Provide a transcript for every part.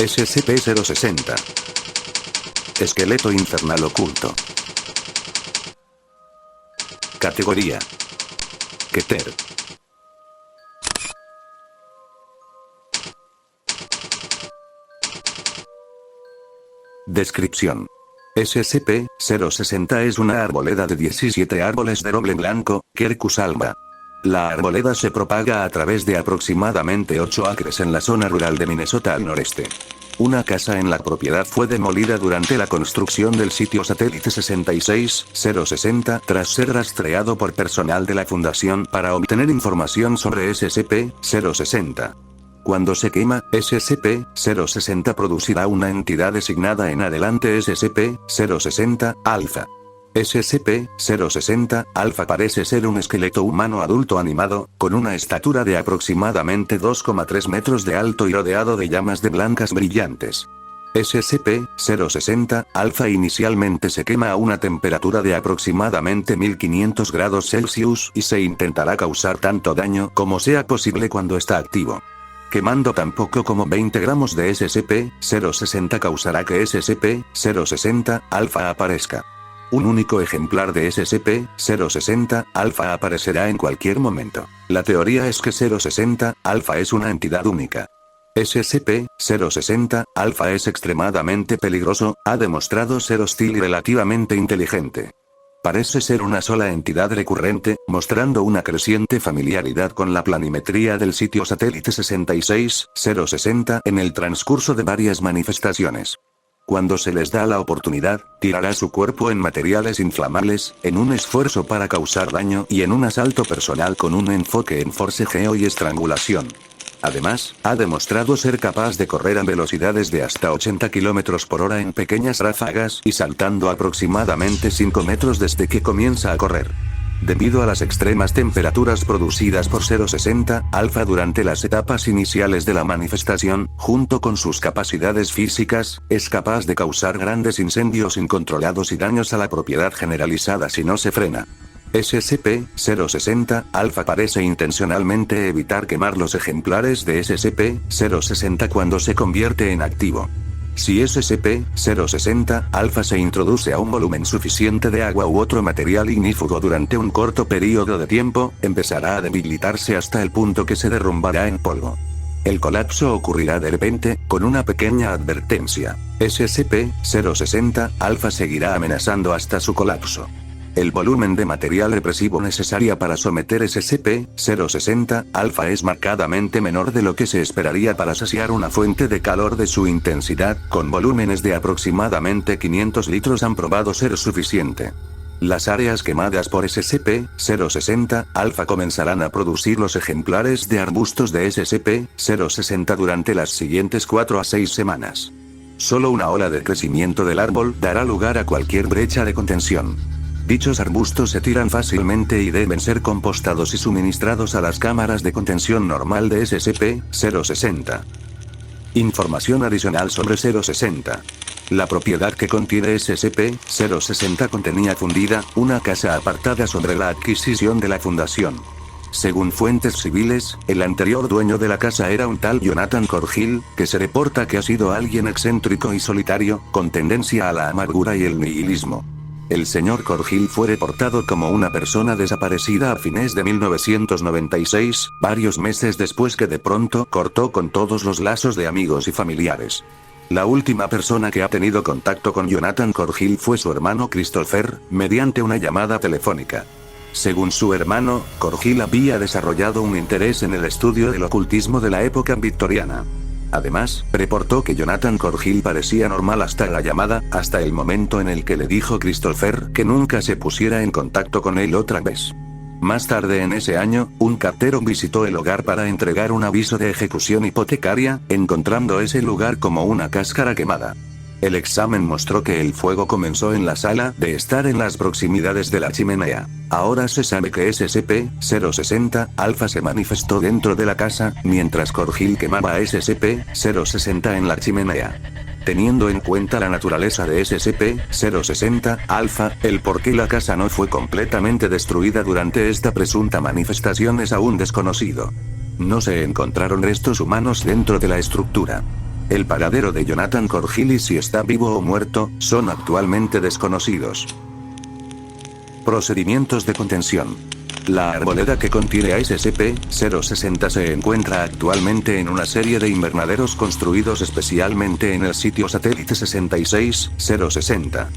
SCP-060. Esqueleto infernal oculto. Categoría: Keter. Descripción: SCP-060 es una arboleda de 17 árboles de roble blanco, Quercus alba. La arboleda se propaga a través de aproximadamente 8 acres en la zona rural de Minnesota al noreste. Una casa en la propiedad fue demolida durante la construcción del sitio satélite 66060 tras ser rastreado por personal de la fundación para obtener información sobre SCP-060. Cuando se quema, SCP-060 producirá una entidad designada en adelante SCP-060-Alpha. SCP-060-Alpha parece ser un esqueleto humano adulto animado, con una estatura de aproximadamente 2,3 metros de alto y rodeado de llamas de blancas brillantes. SCP-060-Alpha inicialmente se quema a una temperatura de aproximadamente 1500 grados Celsius y se intentará causar tanto daño como sea posible cuando está activo. Quemando tan poco como 20 gramos de SCP-060 causará que SCP-060-Alpha aparezca. Un único ejemplar de SCP-060-Alpha aparecerá en cualquier momento. La teoría es que 060-Alpha es una entidad única. SCP-060-Alpha es extremadamente peligroso, ha demostrado ser hostil y relativamente inteligente. Parece ser una sola entidad recurrente, mostrando una creciente familiaridad con la planimetría del sitio satélite 66060 en el transcurso de varias manifestaciones. Cuando se les da la oportunidad, tirará su cuerpo en materiales inflamables, en un esfuerzo para causar daño y en un asalto personal con un enfoque en forcejeo y estrangulación. Además, ha demostrado ser capaz de correr a velocidades de hasta 80 km por hora en pequeñas ráfagas y saltando aproximadamente 5 metros desde que comienza a correr. Debido a las extremas temperaturas producidas por 060-Alpha durante las etapas iniciales de la manifestación, junto con sus capacidades físicas, es capaz de causar grandes incendios incontrolados y daños a la propiedad generalizada si no se frena. SCP-060-Alpha parece intencionalmente evitar quemar los ejemplares de SCP-060 cuando se convierte en activo. Si SCP-060-Alpha se introduce a un volumen suficiente de agua u otro material ignífugo durante un corto periodo de tiempo, empezará a debilitarse hasta el punto que se derrumbará en polvo. El colapso ocurrirá de repente, con una pequeña advertencia. SCP-060-Alpha seguirá amenazando hasta su colapso. El volumen de material represivo necesario para someter SCP-060-Alpha es marcadamente menor de lo que se esperaría para saciar una fuente de calor de su intensidad, con volúmenes de aproximadamente 500 litros han probado ser suficiente. Las áreas quemadas por SCP-060-Alpha comenzarán a producir los ejemplares de arbustos de SCP-060 durante las siguientes 4 a 6 semanas. Solo una ola de crecimiento del árbol dará lugar a cualquier brecha de contención. Dichos arbustos se tiran fácilmente y deben ser compostados y suministrados a las cámaras de contención normal de SCP-060. Información adicional sobre 060. La propiedad que contiene SCP-060 contenía fundida, una casa apartada sobre la adquisición de la fundación. Según fuentes civiles, el anterior dueño de la casa era un tal Jonathan Corgill, que se reporta que ha sido alguien excéntrico y solitario, con tendencia a la amargura y el nihilismo. El señor Corgill fue reportado como una persona desaparecida a fines de 1996, varios meses después que de pronto cortó con todos los lazos de amigos y familiares. La última persona que ha tenido contacto con Jonathan Corgill fue su hermano Christopher, mediante una llamada telefónica. Según su hermano, Corgill había desarrollado un interés en el estudio del ocultismo de la época victoriana. Además, reportó que Jonathan Corgill parecía normal hasta la llamada, hasta el momento en el que le dijo Christopher que nunca se pusiera en contacto con él otra vez. Más tarde en ese año, un cartero visitó el hogar para entregar un aviso de ejecución hipotecaria, encontrando ese lugar como una cáscara quemada. El examen mostró que el fuego comenzó en la sala de estar en las proximidades de la chimenea. Ahora se sabe que SCP-060-Alpha se manifestó dentro de la casa, mientras Corgill quemaba a SCP-060 en la chimenea. Teniendo en cuenta la naturaleza de SCP-060-Alpha, el por qué la casa no fue completamente destruida durante esta presunta manifestación es aún desconocido. No se encontraron restos humanos dentro de la estructura. El paradero de Jonathan Corgill y si está vivo o muerto, son actualmente desconocidos. Procedimientos de contención. La arboleda que contiene a SCP-060 se encuentra actualmente en una serie de invernaderos construidos especialmente en el sitio satélite 66060.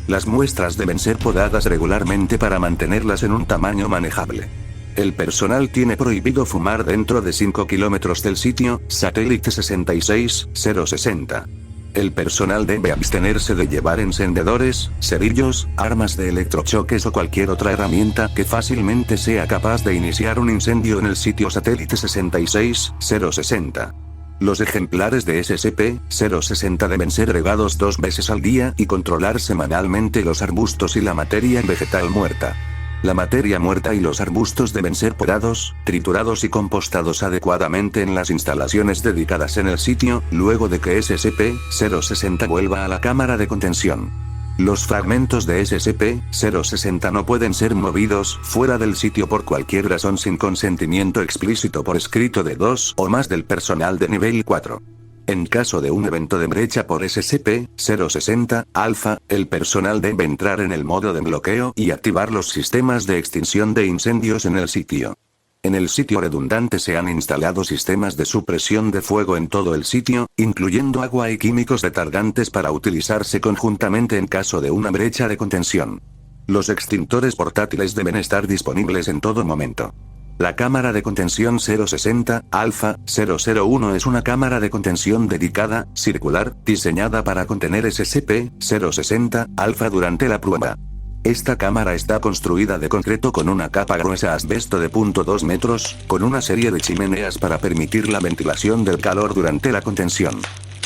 Las muestras deben ser podadas regularmente para mantenerlas en un tamaño manejable. El personal tiene prohibido fumar dentro de 5 kilómetros del sitio satélite 66060. El personal debe abstenerse de llevar encendedores, cerillos, armas de electrochoques o cualquier otra herramienta que fácilmente sea capaz de iniciar un incendio en el sitio satélite 66060. Los ejemplares de SCP-060 deben ser regados 2 veces al día y controlar semanalmente los arbustos y la materia vegetal muerta. La materia muerta y los arbustos deben ser podados, triturados y compostados adecuadamente en las instalaciones dedicadas en el sitio, luego de que SCP-060 vuelva a la cámara de contención. Los fragmentos de SCP-060 no pueden ser movidos fuera del sitio por cualquier razón sin consentimiento explícito por escrito de 2 o más del personal de nivel 4. En caso de un evento de brecha por SCP-060-Alpha, el personal debe entrar en el modo de bloqueo y activar los sistemas de extinción de incendios en el sitio. En el sitio redundante se han instalado sistemas de supresión de fuego en todo el sitio, incluyendo agua y químicos retardantes para utilizarse conjuntamente en caso de una brecha de contención. Los extintores portátiles deben estar disponibles en todo momento. La cámara de contención 060, Alpha 001 es una cámara de contención dedicada, circular, diseñada para contener SCP-060, Alpha durante la prueba. Esta cámara está construida de concreto con una capa gruesa asbesto de 0.2 metros, con una serie de chimeneas para permitir la ventilación del calor durante la contención.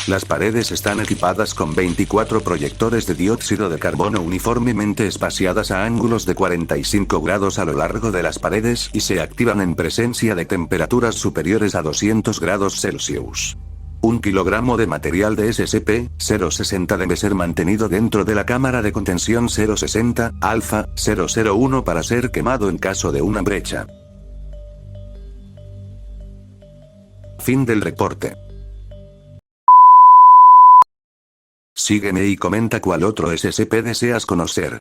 Las paredes están equipadas con 24 proyectores de dióxido de carbono uniformemente espaciadas a ángulos de 45 grados a lo largo de las paredes y se activan en presencia de temperaturas superiores a 200 grados Celsius. 1 kilogramo de material de SCP-060 debe ser mantenido dentro de la cámara de contención 060, Alpha 001 para ser quemado en caso de una brecha. Fin del reporte. Sígueme y comenta cuál otro SCP deseas conocer.